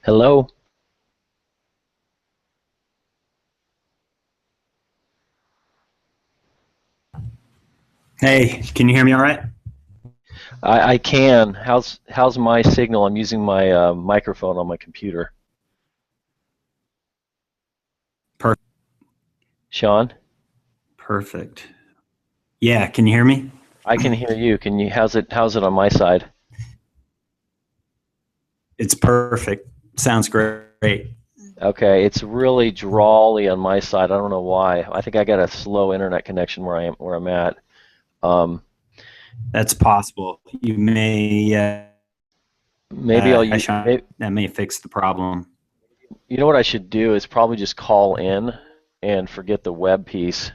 Hello? Hey, can you hear me all right? I can. How's my signal? I'm using my microphone on my computer. Per- Sean, Perfect. Yeah, can you hear me? I can hear you. Can you? How's it on my side? It's perfect. Sounds great. Okay, it's really drawly on my side. I don't know why. I think I got a slow internet connection where I'm at. Um, That's possible. You may Maybe I'll use. Sean, that may fix the problem. You know what I should do is probably just call in and forget the web piece.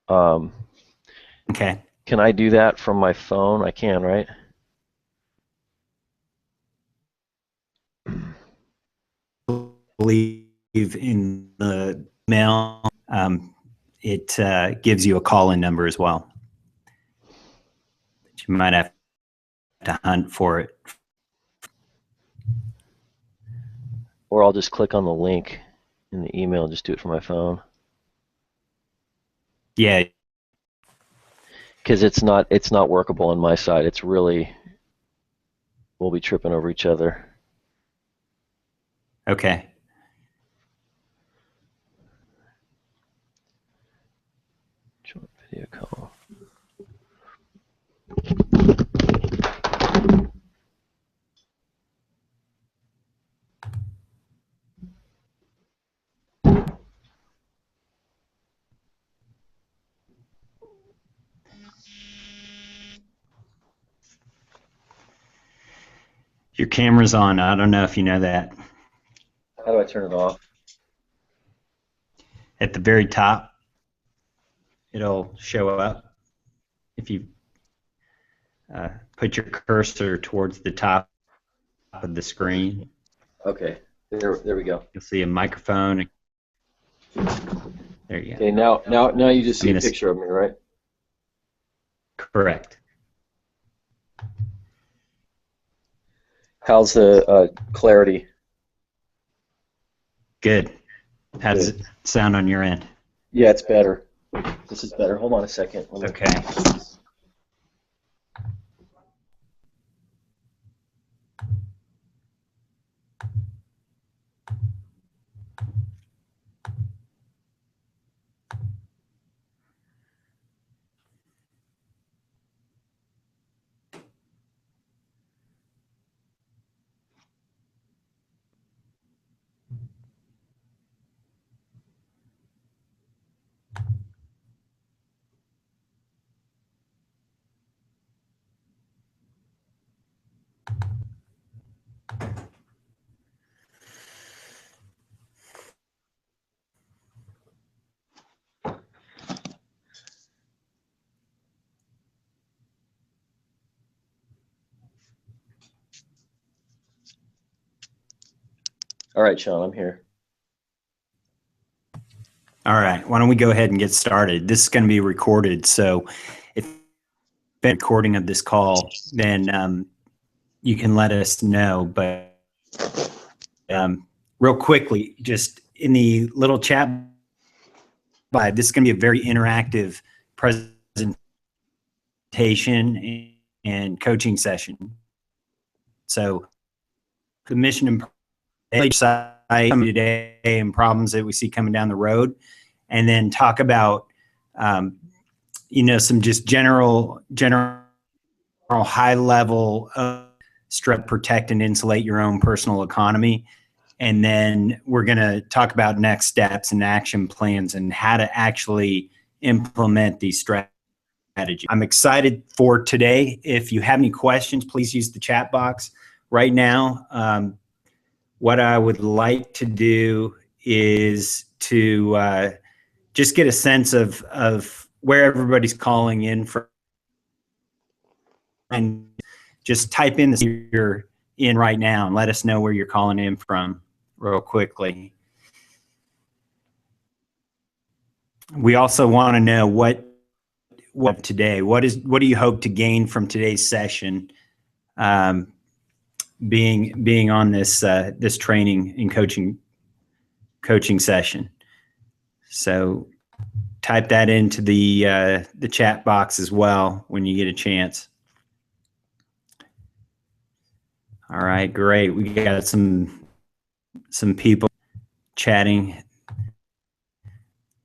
Okay. Can I do that from my phone? I can, right? Believe in the mail, it gives you a call-in number as well. But you might have to hunt for it. Or I'll just click on the link in the email and just do it from my phone. Yeah. Because it's not workable on my side. It's really, we'll be tripping over each other. Okay. Joint video call. Your camera's on. I don't know if you know that. How do I turn it off? At the very top, it'll show up. If you put your cursor towards the top of the screen. Okay, there we go. You'll see a microphone. There you go. Okay, now you just see a picture of me, right? Correct. How's the clarity? Good. How does it sound on your end? Yeah, it's better. This is better. Hold on a second. Okay. All right, Sean, I'm here. All right. Why don't we go ahead and get started? This is going to be recorded, so if a recording of this call, then you can let us know. But real quickly, just in the little chat, this is going to be a very interactive presentation and coaching session. So the mission and today and problems that we see coming down the road, and then talk about some just general high level protect and insulate your own personal economy. And then we're going to talk about next steps and action plans and how to actually implement these strategies. I'm excited for today. If you have any questions, please use the chat box right now. What I would like to do is to just get a sense of where everybody's calling in from, and just type in the you're in right now and let us know where you're calling in from real quickly. We also want to know what today, what do you hope to gain from today's session, being on this this training and coaching session. So type that into the chat box as well when you get a chance. All right, great. We got some people chatting.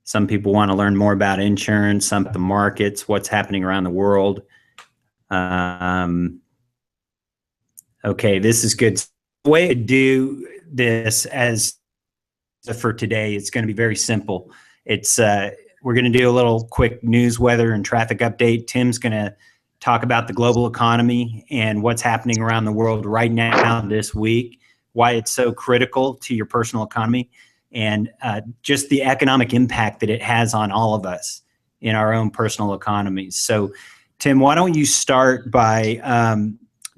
Some people want to learn more about insurance, some the markets, what's happening around the world. Okay, this is good. The way to do this as for today, it's going to be very simple. It's we're going to do a little quick news, weather, and traffic update. Tim's going to talk about the global economy and what's happening around the world right now this week, why it's so critical to your personal economy, and just the economic impact that it has on all of us in our own personal economies. So, Tim, why don't you start by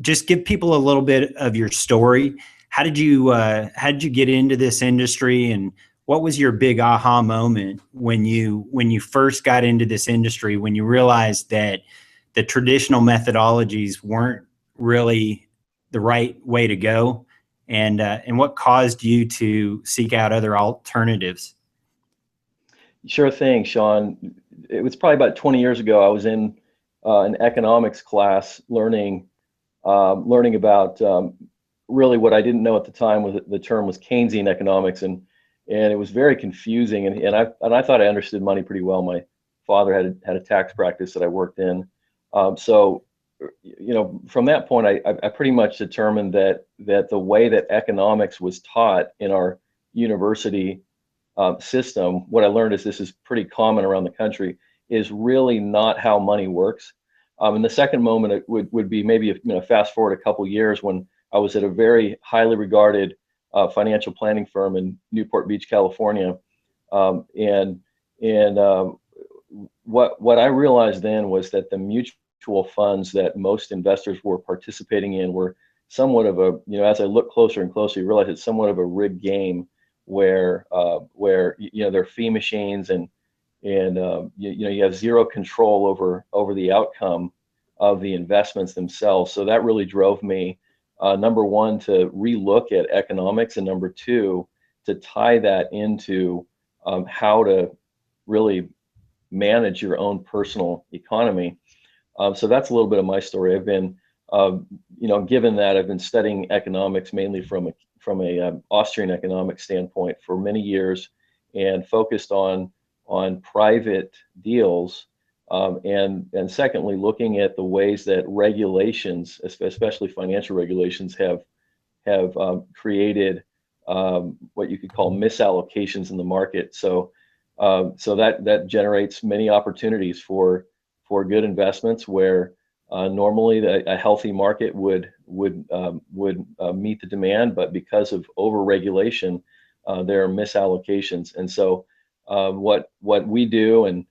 just give people a little bit of your story. How did you get into this industry, and what was your big aha moment when you first got into this industry, when you realized that the traditional methodologies weren't really the right way to go, and what caused you to seek out other alternatives? Sure thing, Sean. It was probably about 20 years ago. I was in an economics class learning about really what I didn't know at the time was the term was Keynesian economics, and it was very confusing. And I thought I understood money pretty well. My father had a tax practice that I worked in, so from that point, I pretty much determined that the way that economics was taught in our university system, what I learned is this is pretty common around the country, is really not how money works. And the second moment it would be maybe fast forward a couple years when I was at a very highly regarded financial planning firm in Newport Beach, California, and what I realized then was that the mutual funds that most investors were participating in were somewhat of a, as I look closer and closer, you realize it's somewhat of a rigged game where they're fee machines, and you have zero control over the outcome of the investments themselves. So that really drove me, number one, to relook at economics, and number two, to tie that into how to really manage your own personal economy. So that's a little bit of my story. I've been, given that I've been studying economics mainly from a Austrian economic standpoint for many years, and focused on private deals, and secondly, looking at the ways that regulations, especially financial regulations, have created what you could call misallocations in the market. So that generates many opportunities for good investments where normally a healthy market would meet the demand, but because of over-regulation, there are misallocations. And so what we do, and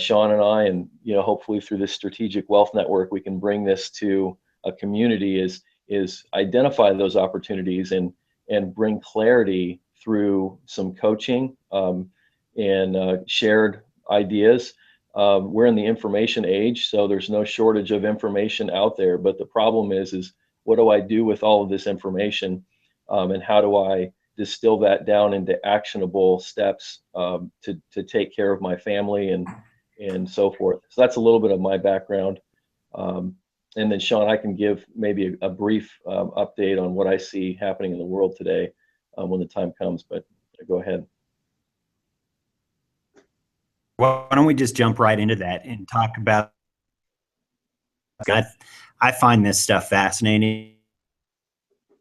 Sean and I, and hopefully through this strategic wealth network, we can bring this to a community, is identify those opportunities and bring clarity through some coaching, and shared ideas. We're in the information age, so there's no shortage of information out there. But the problem is what do I do with all of this information, and how do I distill that down into actionable steps to take care of my family and so forth. So that's a little bit of my background. And then Sean, I can give maybe a brief update on what I see happening in the world today when the time comes. But go ahead. Why don't we just jump right into that and talk about, I find this stuff fascinating.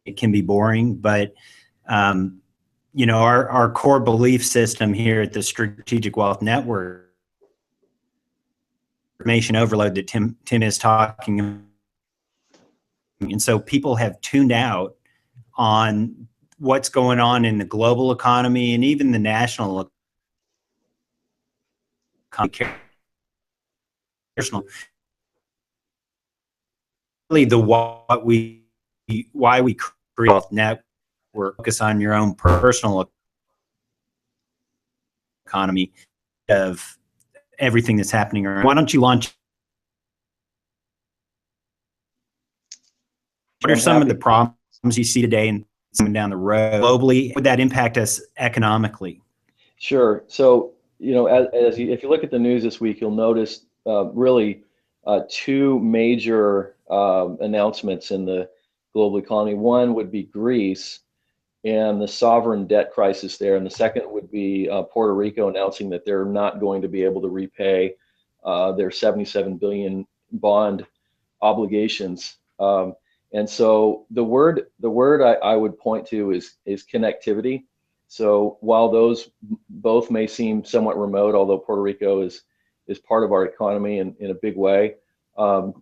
It can be boring, but our core belief system here at the Strategic Wealth Network, information overload that Tim is talking, and so people have tuned out on what's going on in the global economy and even the national economy. Really, why we create Wealth Network, focus on your own personal economy of everything that's happening around. Why don't you launch? What are some of the problems you see today and coming down the road globally? Would that impact us economically? Sure. So, if you look at the news this week, you'll notice really two major announcements in the global economy. One would be Greece and the sovereign debt crisis there, and the second would be Puerto Rico announcing that they're not going to be able to repay their 77 billion bond obligations. And so the word I would point to is connectivity. So while those both may seem somewhat remote, although Puerto Rico is part of our economy in a big way,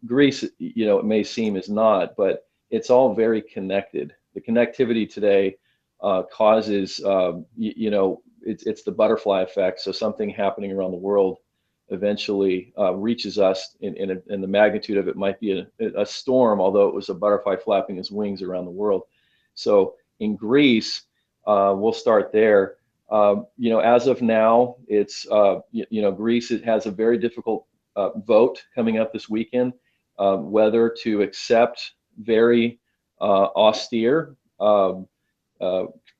Greece, it may seem is not, but it's all very connected. The connectivity today causes, it's the butterfly effect. So something happening around the world eventually reaches us, and the magnitude of it might be a storm, although it was a butterfly flapping its wings around the world. So in Greece, we'll start there. As of now, it's Greece, it has a very difficult vote coming up this weekend, whether to accept very austere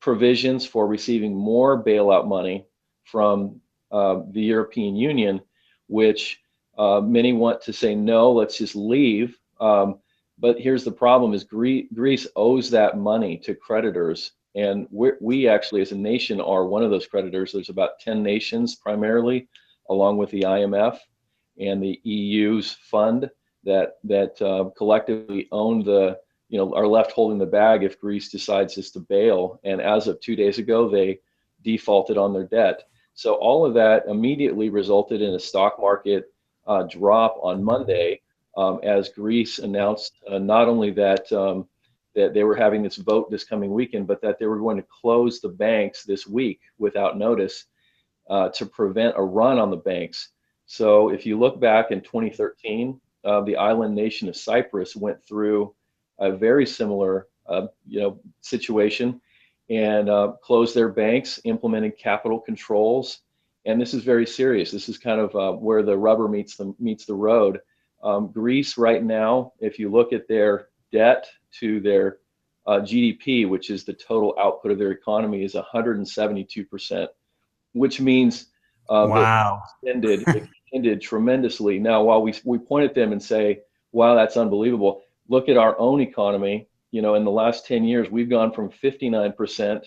provisions for receiving more bailout money from the European Union, which many want to say, no, let's just leave. But here's the problem is Greece owes that money to creditors. And we actually, as a nation, are one of those creditors. There's about 10 nations primarily, along with the IMF and the EU's fund that collectively own are left holding the bag if Greece decides just to bail. And as of 2 days ago, they defaulted on their debt. So all of that immediately resulted in a stock market drop on Monday, as Greece announced not only that they were having this vote this coming weekend, but that they were going to close the banks this week without notice to prevent a run on the banks. So if you look back in 2013, the island nation of Cyprus went through a very similar situation, and closed their banks, implemented capital controls. And this is very serious. This is kind of where the rubber meets the road. Greece right now, if you look at their debt to their GDP, which is the total output of their economy, is 172%, which means wow, it extended tremendously. Now, while we point at them and say, wow, that's unbelievable, look at our own economy. In the last 10 years, we've gone from 59%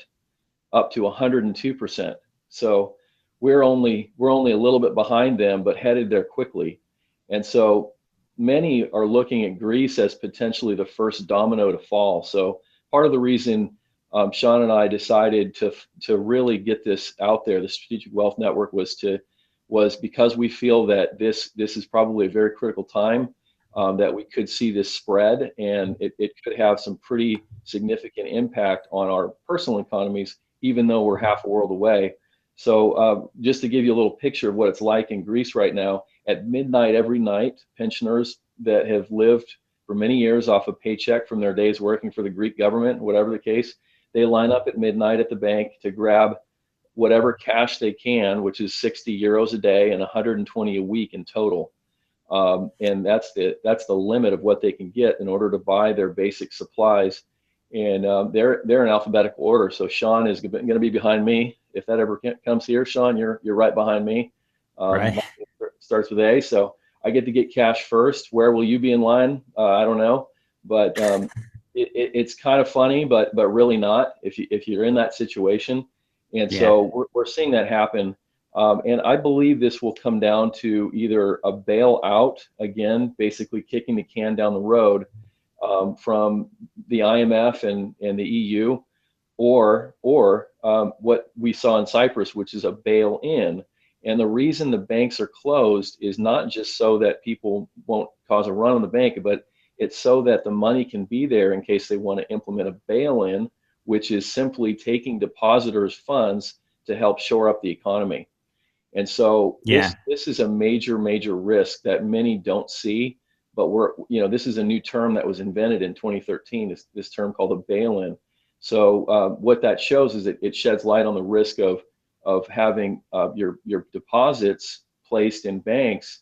up to 102%. So we're only a little bit behind them, but headed there quickly. And so many are looking at Greece as potentially the first domino to fall. So part of the reason Sean and I decided to really get this out there, the Strategic Wealth Network, was because we feel that this is probably a very critical time. That we could see this spread, and it could have some pretty significant impact on our personal economies, even though we're half a world away. So just to give you a little picture of what it's like in Greece right now, at midnight every night, pensioners that have lived for many years off a paycheck from their days working for the Greek government, whatever the case, they line up at midnight at the bank to grab whatever cash they can, which is 60 euros a day and 120 a week in total. And that's the limit of what they can get in order to buy their basic supplies. And they're in alphabetical order. So Sean is going to be behind me. If that ever comes here, Sean, you're right behind me. Right. Starts with A. So I get to get cash first. Where will you be in line? I don't know. But it's kind of funny, but really not if you're in that situation. And so we're seeing that happen. And I believe this will come down to either a bailout, again, basically kicking the can down the road from the IMF and the EU, or what we saw in Cyprus, which is a bail-in. And the reason the banks are closed is not just so that people won't cause a run on the bank, but it's so that the money can be there in case they want to implement a bail-in, which is simply taking depositors' funds to help shore up the economy. And so this is a major risk that many don't see, but this is a new term that was invented in 2013, this term called a bail-in. So what that shows is that it sheds light on the risk of having your deposits placed in banks,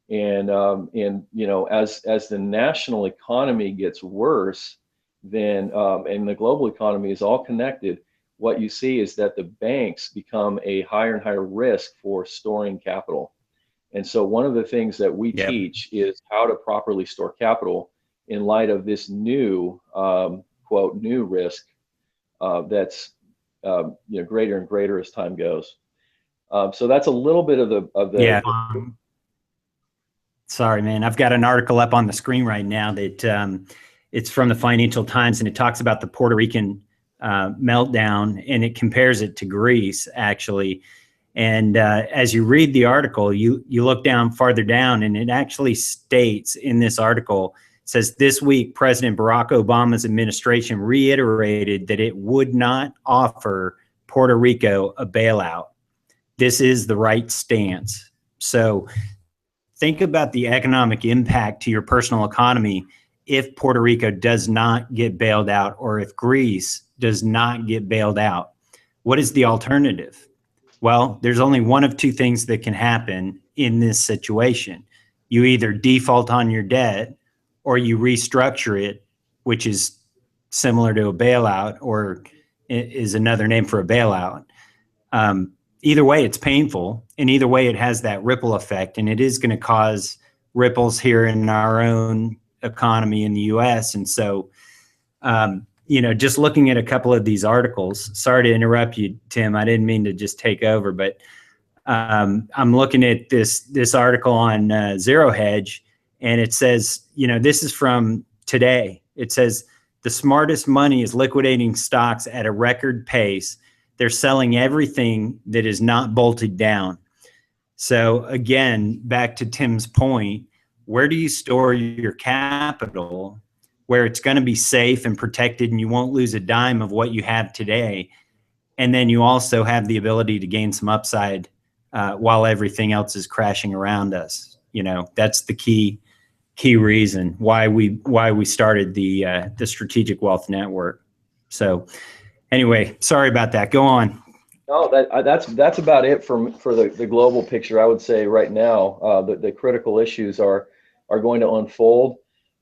and as the national economy gets worse, then and the global economy is all connected, what you see is that the banks become a higher and higher risk for storing capital. And so one of the things that we teach is how to properly store capital in light of this new, quote, new risk that's greater and greater as time goes. So that's a little bit of the Sorry, man. I've got an article up on the screen right now that it's from the Financial Times, and it talks about the Puerto Rican meltdown, and it compares it to Greece, actually. And as you read the article, you look down farther down, and it actually states in this article, it says, this week, President Barack Obama's administration reiterated that it would not offer Puerto Rico a bailout. This is the right stance. So think about the economic impact to your personal economy if Puerto Rico does not get bailed out, or if Greece does not get bailed out. What is the alternative? Well, there's only one of two things that can happen in this situation. You either default on your debt, or you restructure it, which is similar to a bailout, or is another name for a bailout. Either way, it's painful, and either way, it has that ripple effect, and it is going to cause ripples here in our own economy in the U.S. And so, just looking at a couple of these articles, sorry to interrupt you, Tim, I didn't mean to just take over, but I'm looking at this article on Zero Hedge, and it says, this is from today. It says, the smartest money is liquidating stocks at a record pace. They're selling everything that is not bolted down. So again, back to Tim's point, where do you store your capital where it's going to be safe and protected and you won't lose a dime of what you have today? And then you also have the ability to gain some upside while everything else is crashing around us. That's the key reason why we started the Strategic Wealth Network. So anyway, sorry about that. Go on. No, that's about it for the global picture. I would say right now, the critical issues are going to unfold.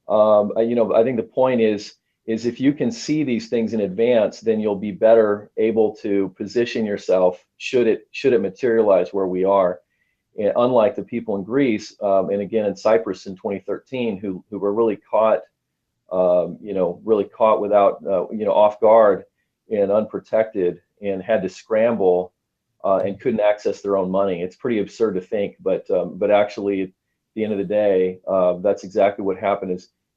I think the point is if you can see these things in advance, then you'll be better able to position yourself should it materialize where we are. And unlike the people in Greece, and again in Cyprus in 2013, who were really caught, without, off guard and unprotected, and had to scramble and couldn't access their own money. It's pretty absurd to think, but actually, at the end of the day, that's exactly what happened.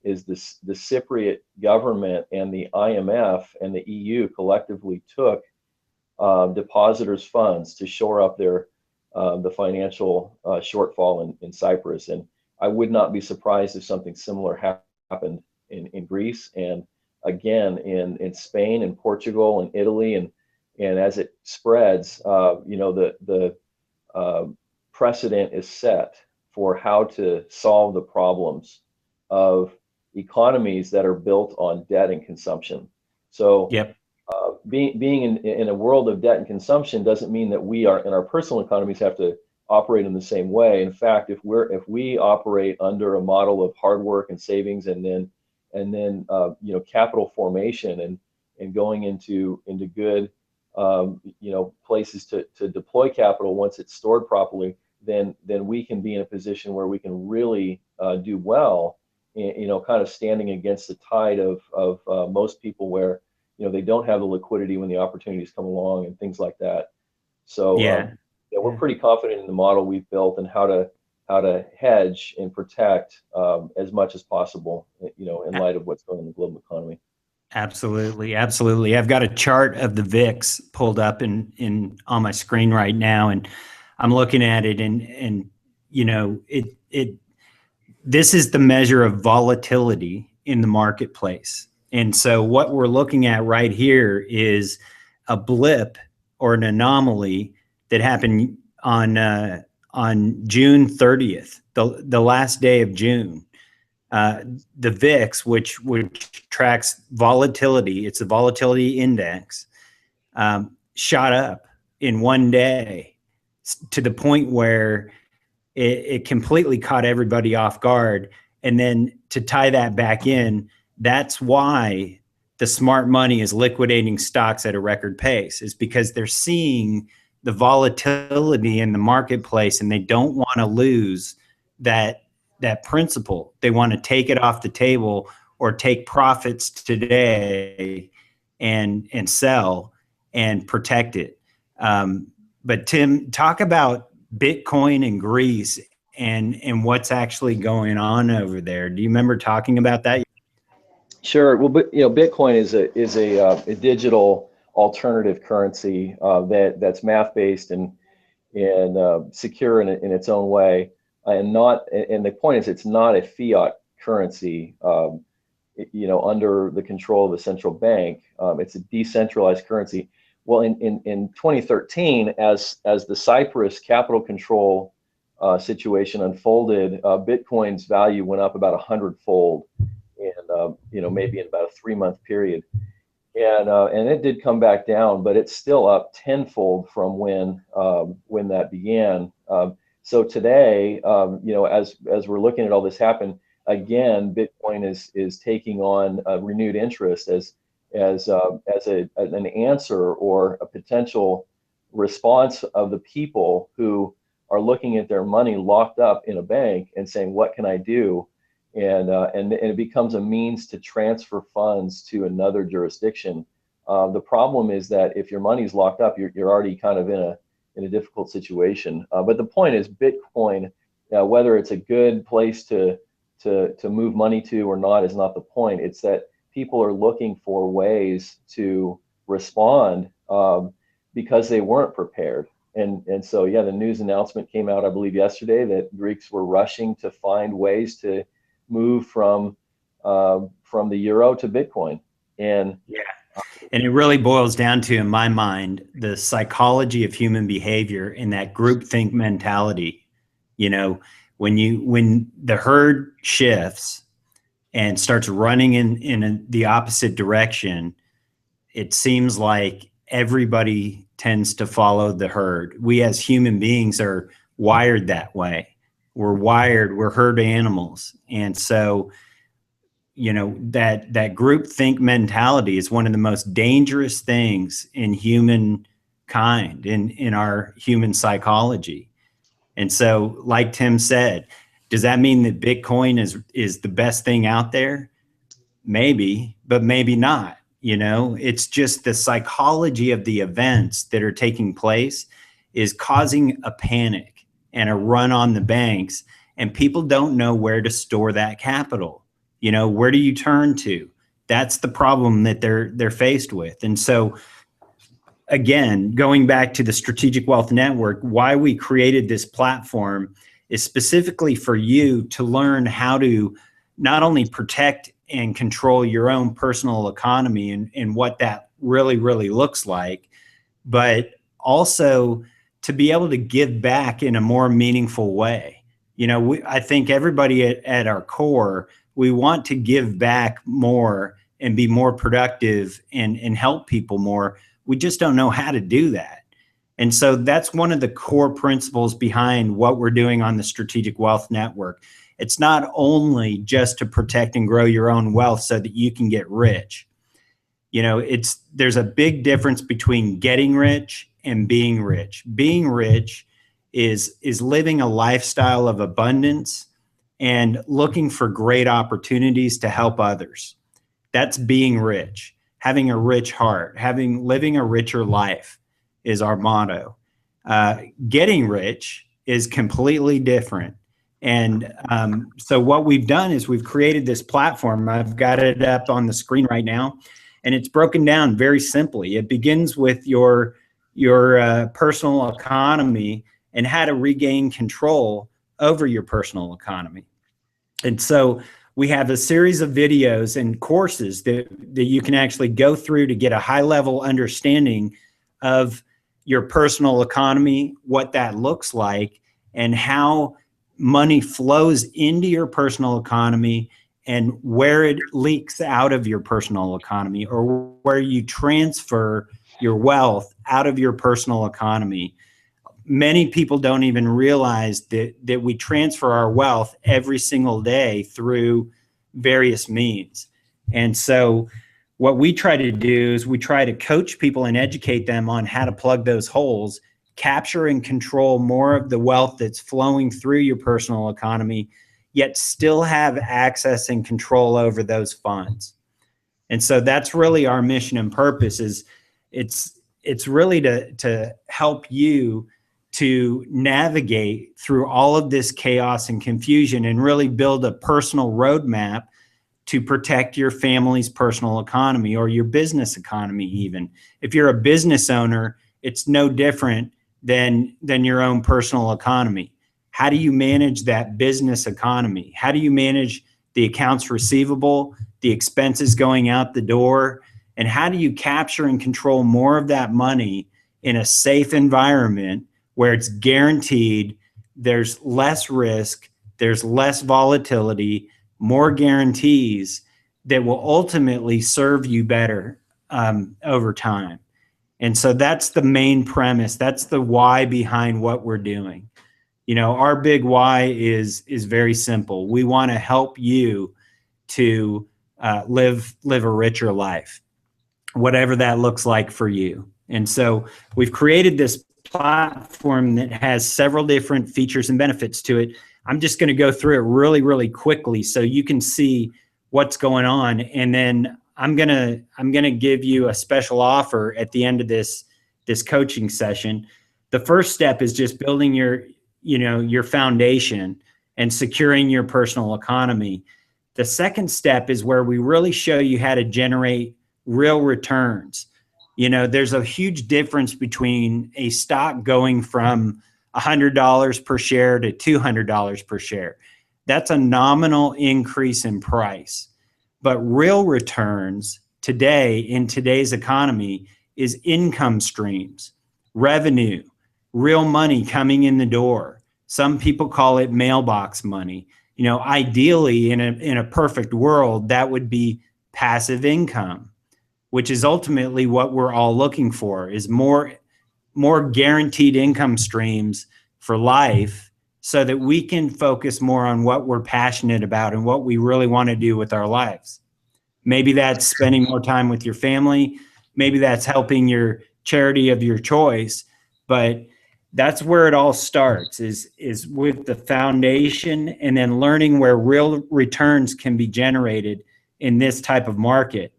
Is the Cypriot government and the IMF and the EU collectively took depositors' funds to shore up the financial shortfall in Cyprus. And I would not be surprised if something similar happened in Greece, and again in Spain and Portugal and Italy, and as it spreads, the precedent is set for how to solve the problems of economies that are built on debt and consumption. So yep. Being in a world of debt and consumption doesn't mean that we are in our personal economies have to operate in the same way. In fact, if we operate under a model of hard work and savings, and then capital formation and going into good places to deploy capital once it's stored properly, then we can be in a position where we can really do well, kind of standing against the tide of most people where they don't have the liquidity when the opportunities come along and things like that. So we're pretty confident in the model we've built and how to hedge and protect as much as possible, in light of what's going on in the global economy. Absolutely. I've got a chart of the VIX pulled up in on my screen right now, and I'm looking at it, and this is the measure of volatility in the marketplace. And so what we're looking at right here is a blip or an anomaly that happened on June 30th, the last day of June. The VIX, which tracks volatility, it's a volatility index, shot up in one day to the point where it completely caught everybody off guard. And then to tie that back in, that's why the smart money is liquidating stocks at a record pace, is because they're seeing the volatility in the marketplace and they don't want to lose that principle. They want to take it off the table or take profits today and sell and protect it. But Tim, talk about Bitcoin and Greece and what's actually going on over there. Do you remember talking about that? Sure. Well, but Bitcoin is a digital alternative currency that's math based, and and secure in its own way, and not. And the point is, it's not a fiat currency. Under the control of a central bank. It's a decentralized currency. Well, in 2013, as the Cyprus capital control situation unfolded, Bitcoin's value went up about 100-fold, and maybe in about a 3-month period. And it did come back down, but it's still up tenfold from when that began. So today, as we're looking at all this happen, again, Bitcoin is taking on a renewed interest as an answer or a potential response of the people who are looking at their money locked up in a bank and saying, "What can I do?" And it becomes a means to transfer funds to another jurisdiction. The problem is that if your money's locked up, you're already kind of in a difficult situation. But the point is, Bitcoin, whether it's a good place to move money to or not, is not the point. It's that people are looking for ways to respond because they weren't prepared. And so, yeah, the news announcement came out, I believe, yesterday that Greeks were rushing to find ways to move from the euro to Bitcoin. And yeah, and it really boils down to, in my mind, the psychology of human behavior and that groupthink mentality. When the herd shifts and starts running in the opposite direction, it seems like everybody tends to follow the herd. We as human beings are wired that way. We're herd animals. And so, that groupthink mentality is one of the most dangerous things in humankind, in our human psychology. And so, like Tim said, does that mean that Bitcoin is the best thing out there? Maybe, but maybe not. It's just the psychology of the events that are taking place is causing a panic and a run on the banks, and people don't know where to store that capital. Where do you turn to? That's the problem that they're faced with. And so, again, going back to the Strategic Wealth Network, why we created this platform is specifically for you to learn how to not only protect and control your own personal economy and what that really, really looks like, but also to be able to give back in a more meaningful way. I think everybody at our core, we want to give back more and be more productive and help people more. We just don't know how to do that. And so that's one of the core principles behind what we're doing on the Strategic Wealth Network. It's not only just to protect and grow your own wealth so that you can get rich. There's a big difference between getting rich and being rich. Being rich is living a lifestyle of abundance and looking for great opportunities to help others. That's being rich. Having a rich heart, living a richer life is our motto. Getting rich is completely different. And so what we've done is we've created this platform. I've got it up on the screen right now, and it's broken down very simply. It begins with your personal economy and how to regain control over your personal economy. And so we have a series of videos and courses that you can actually go through to get a high-level understanding of your personal economy, what that looks like, and how money flows into your personal economy and where it leaks out of your personal economy, or where you transfer your wealth out of your personal economy. Many people don't even realize that we transfer our wealth every single day through various means. And so what we try to do is we try to coach people and educate them on how to plug those holes, capture and control more of the wealth that's flowing through your personal economy, yet still have access and control over those funds. And so that's really our mission and purpose. Is it's really to help you to navigate through all of this chaos and confusion and really build a personal roadmap to protect your family's personal economy or your business economy. Even if you're a business owner, it's no different than your own personal economy? How do you manage that business economy? How do you manage the accounts receivable, the expenses going out the door? And how do you capture and control more of that money in a safe environment where it's guaranteed, there's less risk, there's less volatility, more guarantees that will ultimately serve you better over time? And so that's the main premise. That's the why behind what we're doing. You know, our big why is very simple. We want to help you to live a richer life, whatever that looks like for you. And so we've created this platform that has several different features and benefits to it. I'm just going to go through it really, really quickly so you can see what's going on. And then I'm gonna give you a special offer at the end of this coaching session. The first step is just building your foundation and securing your personal economy. The second step is where we really show you how to generate real returns. You know, there's a huge difference between a stock going from $100 per share to $200 per share. That's a nominal increase in price. But real returns today in today's economy is income streams, revenue, real money coming in the door. Some people call it mailbox money. You know, ideally in a perfect world, that would be passive income, which is ultimately what we're all looking for, is more guaranteed income streams for life, so that we can focus more on what we're passionate about and what we really want to do with our lives. Maybe that's spending more time with your family. Maybe that's helping your charity of your choice. But that's where it all starts, is with the foundation, and then learning where real returns can be generated in this type of market.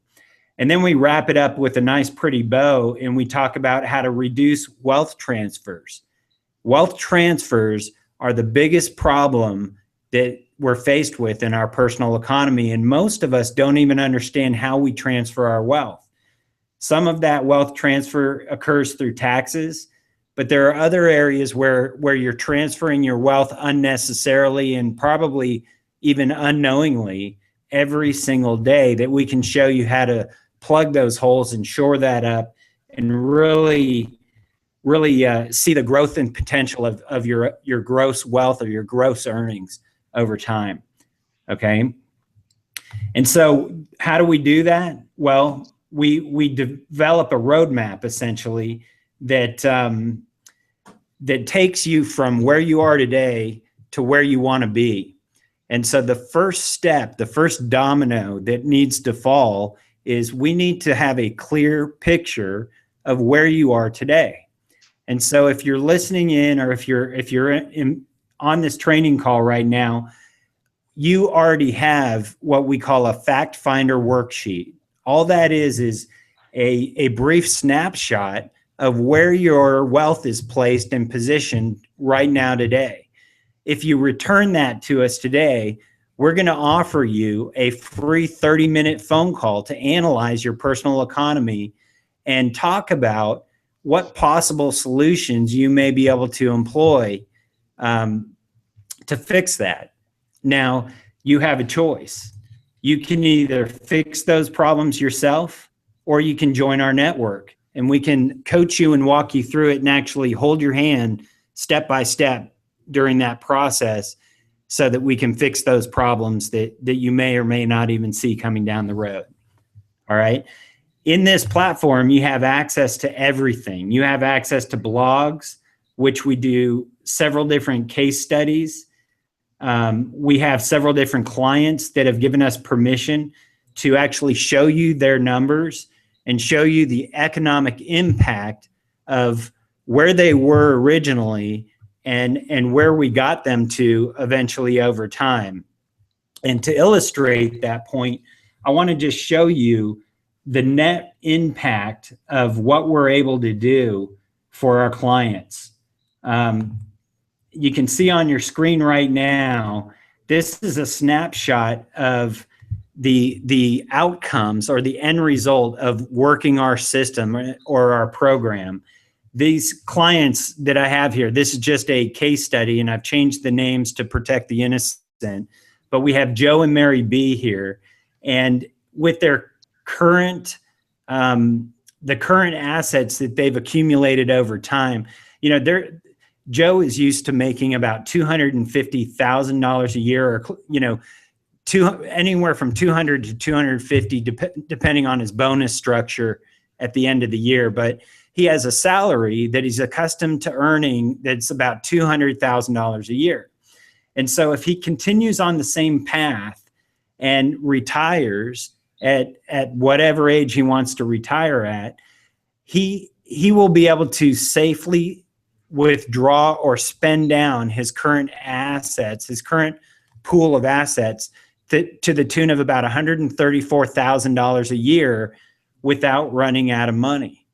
And then we wrap it up with a nice pretty bow, and we talk about how to reduce wealth transfers. Wealth transfers are the biggest problem that we're faced with in our personal economy. And most of us don't even understand how we transfer our wealth. Some of that wealth transfer occurs through taxes, but there are other areas where you're transferring your wealth unnecessarily and probably even unknowingly every single day, that we can show you how to plug those holes and shore that up and really see the growth and potential of your gross wealth or your gross earnings over time. Okay. And so how do we do that? Well, we develop a roadmap essentially that takes you from where you are today to where you want to be. And so the first step, the first domino that needs to fall, is we need to have a clear picture of where you are today. And so if you're listening in, or if you're on this training call right now, you already have what we call a fact finder worksheet. All that is a brief snapshot of where your wealth is placed and positioned right now today. If you return that to us today, we're going to offer you a free 30-minute phone call to analyze your personal economy and talk about what possible solutions you may be able to employ to fix that. Now, you have a choice. You can either fix those problems yourself, or you can join our network, and we can coach you and walk you through it and actually hold your hand step by step during that process, so that we can fix those problems that you may or may not even see coming down the road. All right. In this platform, you have access to everything. You have access to blogs, which we do several different case studies. We have several different clients that have given us permission to actually show you their numbers and show you the economic impact of where they were originally and where we got them to eventually over time. And to illustrate that point, I want to just show you the net impact of what we're able to do for our clients. You can see on your screen right now, this is a snapshot of the outcomes or the end result of working our system or our program. these clients that I have here, this is just a case study, and I've changed the names to protect the innocent, but we have Joe and Mary B here, and with their current, the current assets that they've accumulated over time, Joe is used to making about $250,000 a year, or anywhere from 200 to 250, depending on his bonus structure at the end of the year. But he has a salary that he's accustomed to earning that's about $200,000 a year. And so if he continues on the same path and retires at whatever age he wants to retire at, he will be able to safely withdraw or spend down his current assets, his current pool of assets, to the tune of about $134,000 a year without running out of money.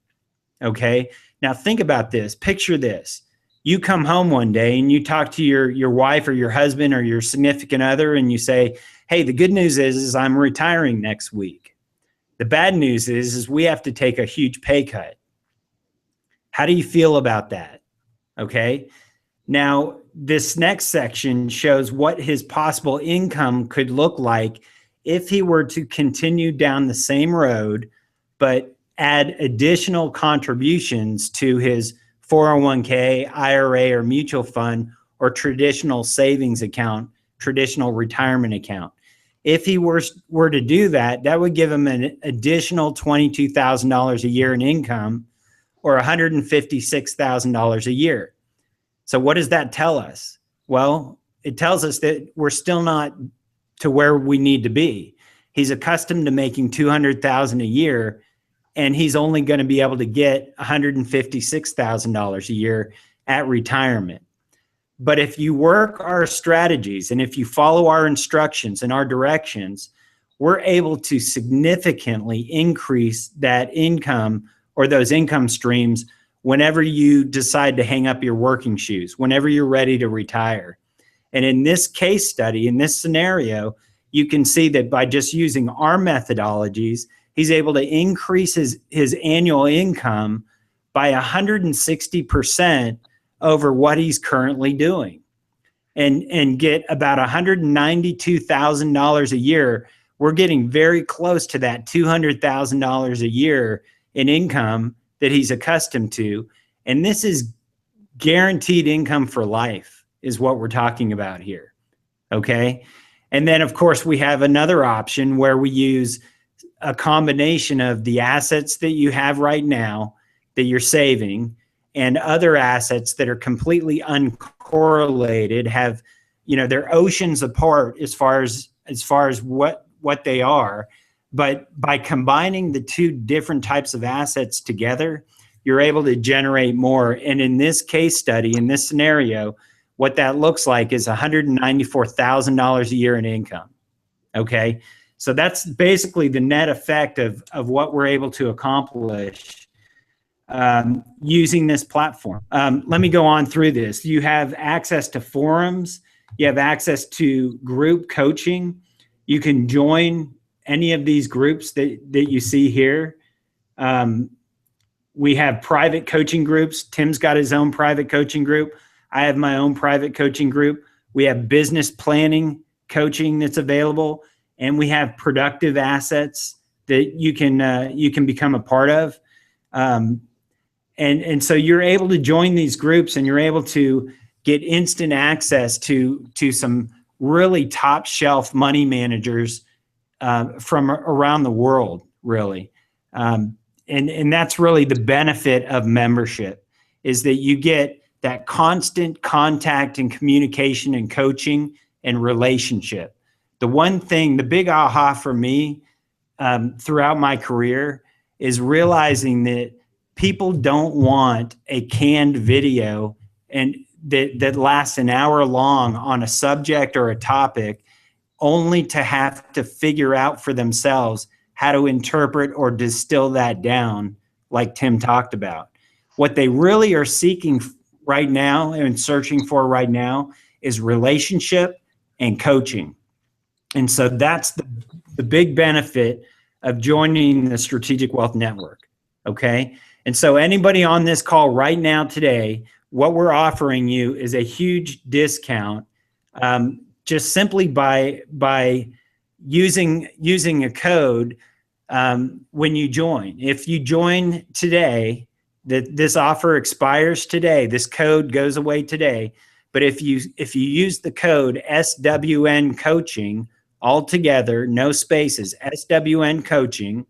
Okay. Now think about this. Picture this. You come home one day and you talk to your wife or your husband or your significant other, and you say, hey, the good news is I'm retiring next week. The bad news is we have to take a huge pay cut. How do you feel about that? Okay. Now, this next section shows what his possible income could look like if he were to continue down the same road, but add additional contributions to his 401k, IRA, or mutual fund, or traditional savings account, traditional retirement account. If he were to do that, that would give him an additional $22,000 a year in income, or $156,000 a year. So what does that tell us? Well, it tells us that we're still not to where we need to be. He's accustomed to making $200,000 a year, and he's only going to be able to get $156,000 a year at retirement. But if you work our strategies and if you follow our instructions and our directions, we're able to significantly increase that income or those income streams whenever you decide to hang up your working shoes, whenever you're ready to retire. And in this case study, in this scenario, you can see that by just using our methodologies, he's able to increase his annual income by 160% over what he's currently doing, and get about $192,000 a year. We're getting very close to that $200,000 a year in income that he's accustomed to. And this is guaranteed income for life is what we're talking about here. Okay. And then of course we have another option where we use a combination of the assets that you have right now that you're saving and other assets that are completely uncorrelated, have, they're oceans apart as far as what they are. But by combining the two different types of assets together, you're able to generate more. And in this case study, in this scenario, what that looks like is $194,000 a year in income. Okay. So that's basically the net effect of what we're able to accomplish using this platform. Let me go on through this. You have access to forums. You have access to group coaching. You can join any of these groups that you see here. We have private coaching groups. Tim's got his own private coaching group. I have my own private coaching group. We have business planning coaching that's available, and we have productive assets that you can become a part of. And so you're able to join these groups, and you're able to get instant access to some really top shelf money managers from around the world, really. And that's really the benefit of membership, is that you get that constant contact and communication and coaching and relationship. The one thing, the big aha for me throughout my career is realizing that people don't want a canned video and that lasts an hour long on a subject or a topic, only to have to figure out for themselves how to interpret or distill that down, like Tim talked about. What they really are seeking right now and searching for right now is relationship and coaching. And so that's the big benefit of joining the Strategic Wealth Network. Okay. And so anybody on this call right now today, what we're offering you is a huge discount, just simply by using a code when you join. If you join today, this offer expires today. This code goes away today. But if you use the code SWN Coaching, all together, no spaces, SWN Coaching,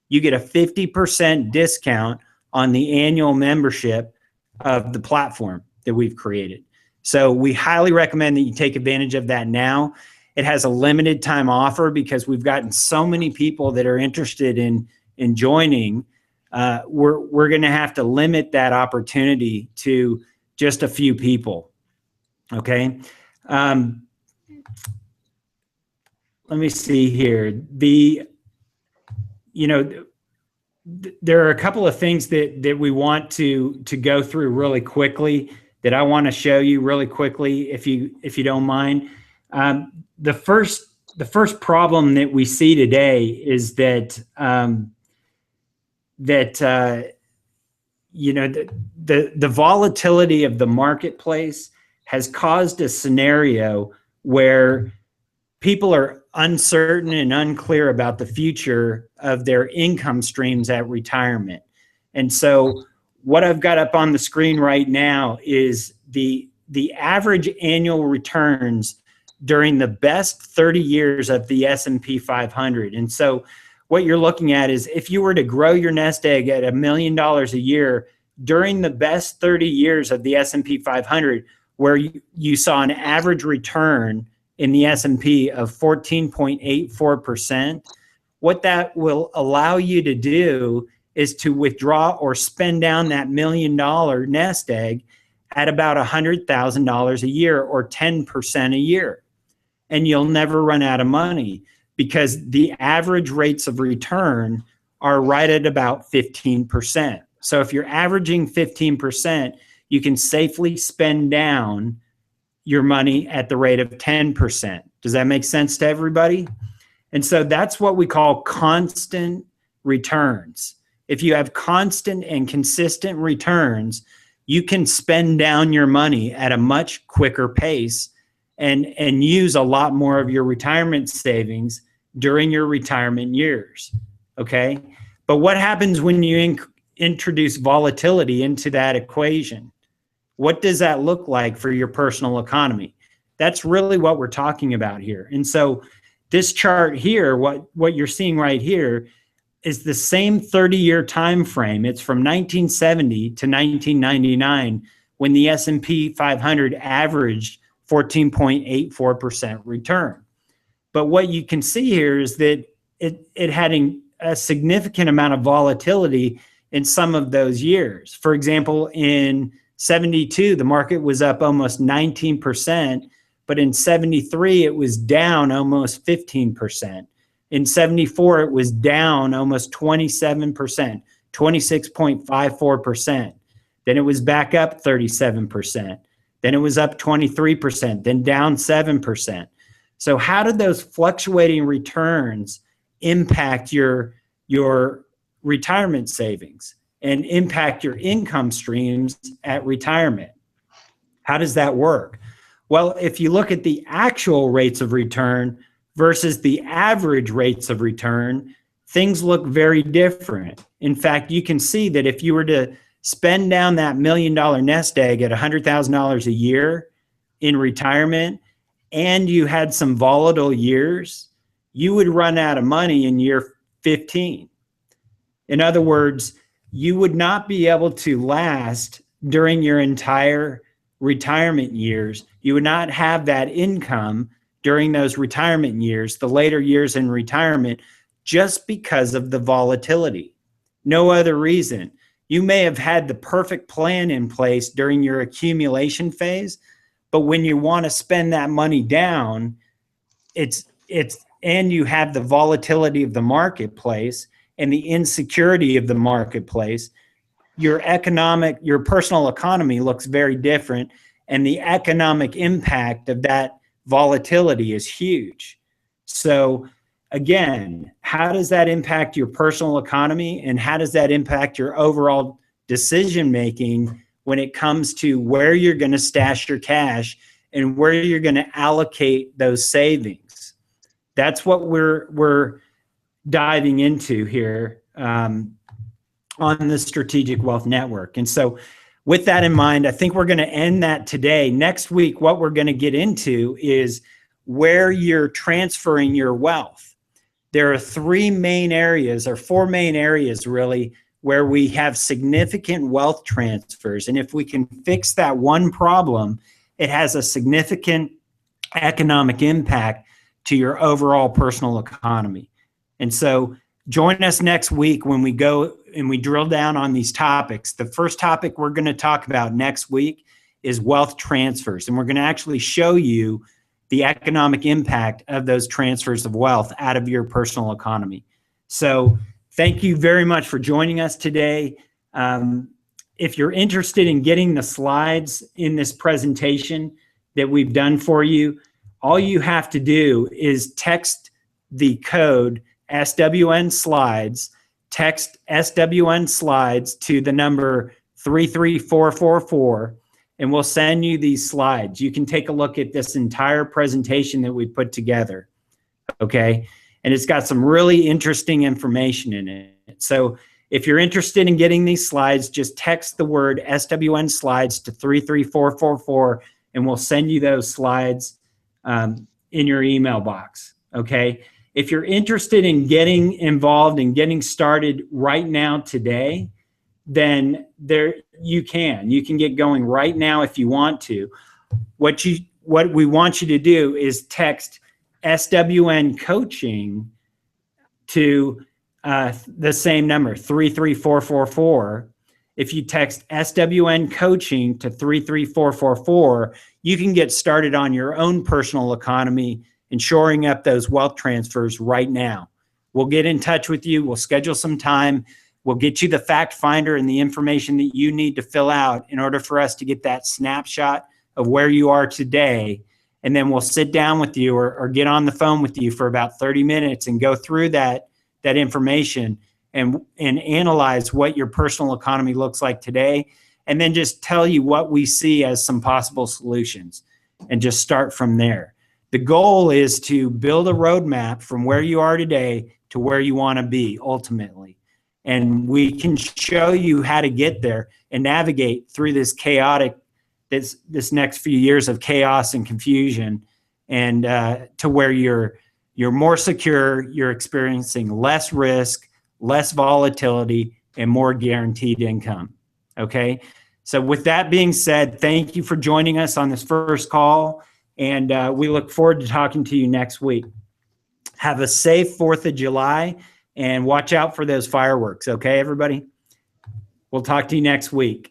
you get a 50% discount on the annual membership of the platform that we've created. So we highly recommend that you take advantage of that now. It has a limited time offer because we've gotten so many people that are interested in joining. We're going to have to limit that opportunity to just a few people. Okay. Let me see here. There are a couple of things that we want to go through really quickly that I want to show you really quickly, if you don't mind. The first problem that we see today is that the volatility of the marketplace has caused a scenario where people are uncertain and unclear about the future of their income streams at retirement. And so what I've got up on the screen right now is the average annual returns during the best 30 years of the S&P 500. And so what you're looking at is if you were to grow your nest egg at $1 million a year during the best 30 years of the S&P 500, where you saw an average return in the S&P of 14.84%, what that will allow you to do is to withdraw or spend down that $1 million nest egg at about $100,000 a year or 10% a year. And you'll never run out of money because the average rates of return are right at about 15%. So if you're averaging 15%, you can safely spend down your money at the rate of 10%. Does that make sense to everybody? And so that's what we call constant returns. If you have constant and consistent returns, you can spend down your money at a much quicker pace and use a lot more of your retirement savings during your retirement years. Okay. But what happens when you introduce volatility into that equation? What does that look like for your personal economy? That's really what we're talking about here. And so this chart here, what you're seeing right here is the same 30-year time frame. It's from 1970 to 1999 when the S&P 500 averaged 14.84% return. But what you can see here is that it had a significant amount of volatility in some of those years. For example, in 72, the market was up almost 19%, but in 73, it was down almost 15%. In 74, it was down almost 27%, 26.54%. Then it was back up 37%. Then it was up 23%, then down 7%. So how did those fluctuating returns impact your retirement savings and impact your income streams at retirement? How does that work? Well, if you look at the actual rates of return versus the average rates of return, things look very different. In fact, you can see that if you were to spend down that $1 million nest egg at $100,000 a year in retirement, and you had some volatile years, you would run out of money in year 15. In other words, you would not be able to last during your entire retirement years. You would not have that income during those retirement years, the later years in retirement, just because of the volatility. No other reason. You may have had the perfect plan in place during your accumulation phase, but when you want to spend that money down, and you have the volatility of the marketplace and the insecurity of the marketplace, your personal economy looks very different, and the economic impact of that volatility is huge. So again, how does that impact your personal economy, and how does that impact your overall decision making when it comes to where you're going to stash your cash and where you're going to allocate those savings. That's what we're diving into here on the Strategic Wealth Network. And so with that in mind, I think we're going to end that today. Next week, what we're going to get into is where you're transferring your wealth. There are three main areas, or four main areas really, where we have significant wealth transfers. And if we can fix that one problem, it has a significant economic impact to your overall personal economy. And so join us next week when we go and we drill down on these topics. The first topic we're going to talk about next week is wealth transfers. And we're going to actually show you the economic impact of those transfers of wealth out of your personal economy. So thank you very much for joining us today. If you're interested in getting the slides in this presentation that we've done for you, all you have to do is text the code SWN slides, text SWN slides to the number 33444, and we'll send you these slides. You can take a look at this entire presentation that we put together, okay? And it's got some really interesting information in it. So if you're interested in getting these slides, just text the word SWN slides to 33444, and we'll send you those slides in your email box, okay? If you're interested in getting involved and getting started right now today, then you can get going right now if you want to. What we want you to do is text SWN coaching to the same number, 33444. If you text SWN coaching to 33444, you can get started on your own personal economy and shoring up those wealth transfers right now. We'll get in touch with you. We'll schedule some time. We'll get you the fact finder and the information that you need to fill out in order for us to get that snapshot of where you are today. And then we'll sit down with you or get on the phone with you for about 30 minutes and go through that information and analyze what your personal economy looks like today, and then just tell you what we see as some possible solutions and just start from there. The goal is to build a roadmap from where you are today to where you want to be ultimately. And we can show you how to get there and navigate through this chaotic, this next few years of chaos and confusion, and to where you're more secure, you're experiencing less risk, less volatility, and more guaranteed income. Okay. So with that being said, thank you for joining us on this first call. And we look forward to talking to you next week. Have a safe 4th of July and watch out for those fireworks. Okay, everybody? We'll talk to you next week.